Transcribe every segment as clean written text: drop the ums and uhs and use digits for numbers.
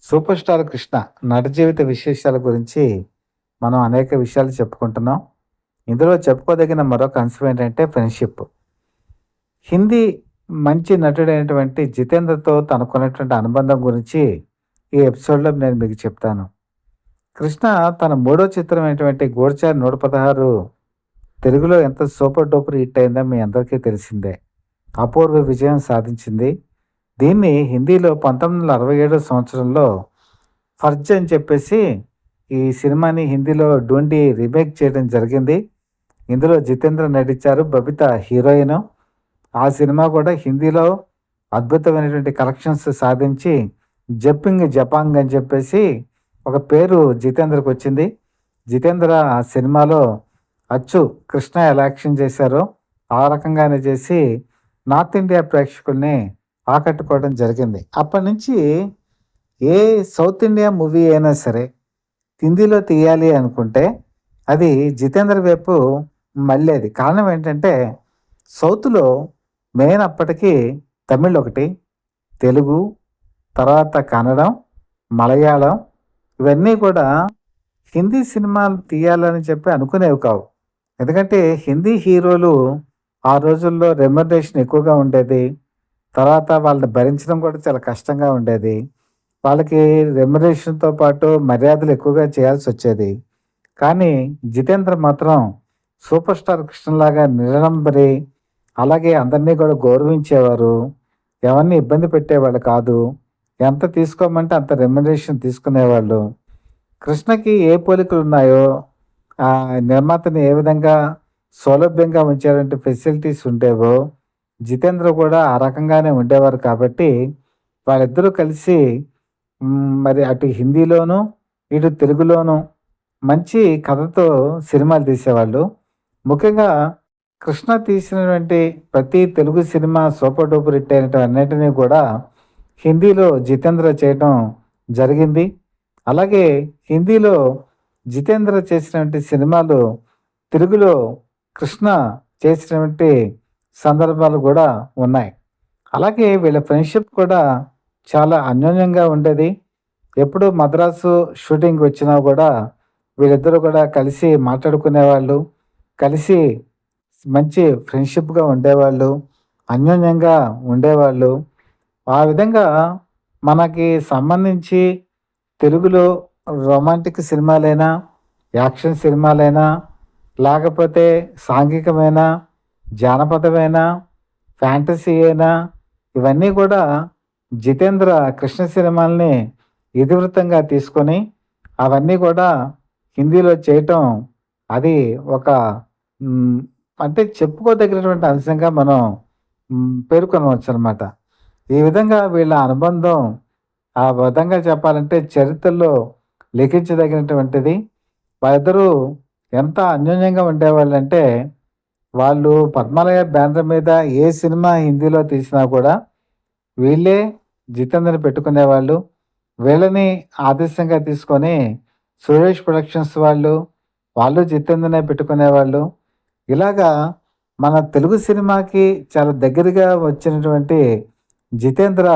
Super star Krishna నట జీవిత విశేషాల గురించి మనం అనేక విషయాలు చెప్పుకుంటున్నాం. ఇందులో చెప్పుకోదగిన మరొక అంశం ఏంటంటే ఫ్రెండ్షిప్. హిందీ మంచి నటుడైనటువంటి జితేంద్రతో తనకున్నటువంటి అనుబంధం గురించి ఈ ఎపిసోడ్లో నేను మీకు చెప్తాను. కృష్ణ తన మూడో చిత్రం అయినటువంటి గూఢచారి 116 తెలుగులో ఎంత సూపర్ డూపర్ హిట్ అయిందో మీ అందరికీ తెలిసిందే. అపూర్వ విజయం సాధించింది. దీన్ని హిందీలో 1967 సంవత్సరంలో ఫర్జ్ అని చెప్పేసి ఈ సినిమాని హిందీలో డూండి రీమేక్ చేయడం జరిగింది. ఇందులో జితేంద్ర నటించారు, బబిత హీరోయిన్. ఆ సినిమా కూడా హిందీలో అద్భుతమైనటువంటి కలెక్షన్స్ సాధించి జంపింగ్ జపాంగ్ అని చెప్పేసి ఒక పేరు జితేంద్రకు వచ్చింది. జితేంద్ర ఆ సినిమాలో అచ్చు కృష్ణ ఎలా యాక్షన్ చేశారో ఆ రకంగానే చేసి నార్త్ ఇండియా ప్రేక్షకుల్ని ఆకట్టుకోవడం జరిగింది. అప్పటి నుంచి ఏ సౌత్ ఇండియా మూవీ అయినా సరే హిందీలో తీయాలి అనుకుంటే అది జితేంద్ర వైపు మళ్ళేది. కారణం ఏంటంటే సౌత్లో మెయిన్ అప్పటికి తమిళ్ ఒకటి, తెలుగు, తర్వాత కన్నడం, మలయాళం ఇవన్నీ కూడా హిందీ సినిమాలు తీయాలని చెప్పి అనుకునేవి కావు. ఎందుకంటే హిందీ హీరోలు ఆ రోజుల్లో రెమ్యునరేషన్ ఎక్కువగా ఉండేది. తర్వాత వాళ్ళని భరించడం కూడా చాలా కష్టంగా ఉండేది. వాళ్ళకి రెమ్యునరేషన్తో పాటు మర్యాదలు ఎక్కువగా చేయాల్సి వచ్చేది. కానీ జితేంద్ర మాత్రం సూపర్ స్టార్ కృష్ణలాగా నిరంబరి, అలాగే అందరినీ కూడా గౌరవించేవారు. ఎవరిని ఇబ్బంది పెట్టేవాళ్ళు కాదు. ఎంత తీసుకోమంటే అంత రెమ్యునరేషన్ తీసుకునేవాళ్ళు. కృష్ణకి ఏ పోలికలు ఉన్నాయో ఆ నిర్మాతని ఏ విధంగా సౌలభ్యంగా ఉంచారంటే ఫెసిలిటీస్ ఉండేవో జితేంద్ర కూడా ఆ రకంగానే ఉండేవారు. కాబట్టి వాళ్ళిద్దరూ కలిసి మరి అటు హిందీలోను ఇటు తెలుగులోను మంచి కథతో సినిమాలు తీసేవాళ్ళు. ముఖ్యంగా కృష్ణ తీసినటువంటి ప్రతి Telugu cinema super duper hit అయినటువన్నిటినీ కూడా హిందీలో జితేంద్ర చేయడం జరిగింది. అలాగే హిందీలో జితేంద్ర చేసినటువంటి సినిమాలు తెలుగులో కృష్ణ చేసినటువంటి సందర్భాలు కూడా ఉన్నాయి. అలాగే వీళ్ళ ఫ్రెండ్షిప్ కూడా చాలా అన్యోన్యంగా ఉండేది. ఎప్పుడు మద్రాసు షూటింగ్ వచ్చినా కూడా వీళ్ళిద్దరూ కూడా కలిసి మాట్లాడుకునేవాళ్ళు, కలిసి మంచి ఫ్రెండ్షిప్గా ఉండేవాళ్ళు, అన్యోన్యంగా ఉండేవాళ్ళు. ఆ విధంగా మనకి సంబంధించి తెలుగులో రొమాంటిక్ సినిమాలైనా, యాక్షన్ సినిమాలైనా, లేకపోతే సాంఘికమైన, జానపదమైన, ఫ్యాంటసీ అయినా ఇవన్నీ కూడా జితేంద్ర కృష్ణ సినిమాల్ని ఇతివృత్తంగా తీసుకొని అవన్నీ కూడా హిందీలో చేయటం అది ఒక అంటే చెప్పుకోదగినటువంటి అంశంగా మనం పేర్కొనవచ్చు అనమాట. ఈ విధంగా వీళ్ళ అనుబంధం ఆ విధంగా చెప్పాలంటే చరిత్రలో లిఖించదగినటువంటిది. వాళ్ళిద్దరూ ఎంత అన్యోన్యంగా ఉండేవాళ్ళంటే వాళ్ళు పద్మాలయ బ్యానర్ మీద ఏ సినిమా హిందీలో తీసినా కూడా వీళ్ళే జితేంద్రని పెట్టుకునేవాళ్ళు. వీళ్ళని ఆదర్శంగా తీసుకొని సురేష్ ప్రొడక్షన్స్ వాళ్ళు జితేంద్రనే పెట్టుకునేవాళ్ళు. ఇలాగా మన తెలుగు సినిమాకి చాలా దగ్గరగా వచ్చినటువంటి జితేంద్ర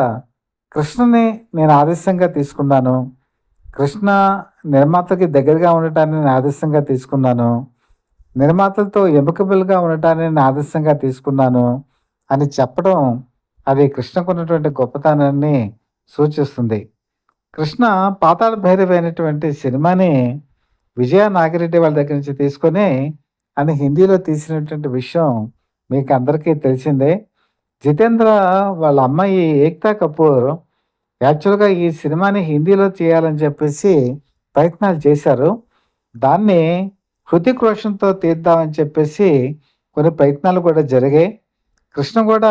కృష్ణని నేను ఆదర్శంగా తీసుకున్నాను, కృష్ణ నిర్మాతకి దగ్గరగా ఉండటాన్ని నేను ఆదర్శంగా తీసుకున్నాను, నిర్మాతలతో ఎముకబుల్గా ఉండటాన్ని నేను ఆదర్శంగా తీసుకున్నాను అని చెప్పడం అది కృష్ణకు ఉన్నటువంటి గొప్పతనాన్ని సూచిస్తుంది. కృష్ణ పాతాళ భైరవి అయినటువంటి సినిమాని విజయ నాగిరెడ్డి వాళ్ళ దగ్గర నుంచి తీసుకొని అని హిందీలో తీసినటువంటి విషయం మీకు అందరికీ తెలిసిందే. జితేంద్ర వాళ్ళ అమ్మాయి ఏక్తా కపూర్ యాక్చువల్గా ఈ సినిమాని హిందీలో చేయాలని చెప్పేసి ప్రయత్నాలు చేశారు. దాన్ని హృతిక్ రోషన్తో తీద్దామని చెప్పేసి కొన్ని ప్రయత్నాలు కూడా జరిగాయి. కృష్ణ కూడా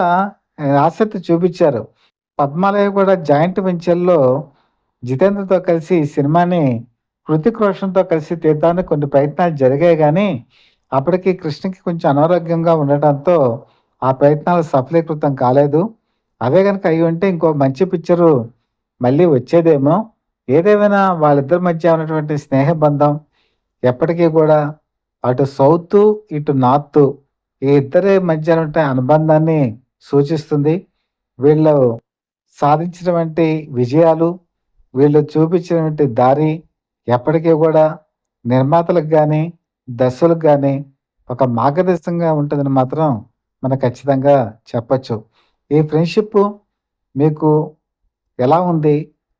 ఆసక్తి చూపించారు. పద్మాలయ కూడా జాయింట్ వెంచర్లో జితేంద్రతో కలిసి ఈ సినిమాని హృతిక్ రోషన్తో కలిసి తీద్దామని కొన్ని ప్రయత్నాలు జరిగాయి. కానీ అప్పటికి కృష్ణకి కొంచెం అనారోగ్యంగా ఉండటంతో ఆ ప్రయత్నాలు సఫలీకృతం కాలేదు. అవే కనుక అయి ఉంటే ఇంకో మంచి పిక్చరు మళ్ళీ వచ్చేదేమో. ఏదేమైనా వాళ్ళిద్దరి మధ్య ఉన్నటువంటి స్నేహబంధం ఎప్పటికీ కూడా అటు సౌత్ ఇటు నార్త్ ఈ ఇద్దరి మధ్య ఉన్న అనుబంధాన్ని సూచిస్తుంది. వీళ్ళు సాధించినటువంటి విజయాలు, వీళ్ళు చూపించినటువంటి దారి ఎప్పటికీ కూడా నిర్మాతలకు గానీ, దర్శకులకు గానీ ఒక మార్గదర్శకంగా ఉంటుందని మాత్రం మనం ఖచ్చితంగా చెప్పొచ్చు. ఈ ఫ్రెండ్‌షిప్పు మీకు ఎలా ఉంది?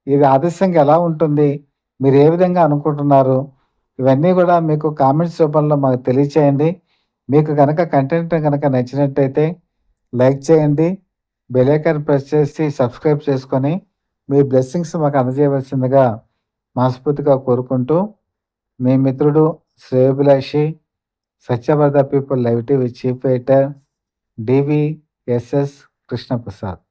ఇది ఆదర్శంగా ఎలా ఉంటుంది? మీరు ఏ విధంగా అనుకుంటున్నారు? ఇవన్నీ గూడా మీకు కామెంట్స్ రూపంలో మాకు తెలియచేయండి. మీకు గనక కంటెంట్ గనక నచ్చినట్టయితే లైక్ చేయండి. బెల్ ఐకాన్ ప్రెస్ చేసి సబ్స్క్రైబ్ చేసుకొని మీ బ్లెస్సింగ్స్ మాకు అందజేయవలసిందిగా మనస్ఫూర్తిగా కోరుకుంటూ మీ మిత్రుడు, శ్రేయోభిలాషి, Satyavarada people live TV chief editor DVSS Krishnaprasad.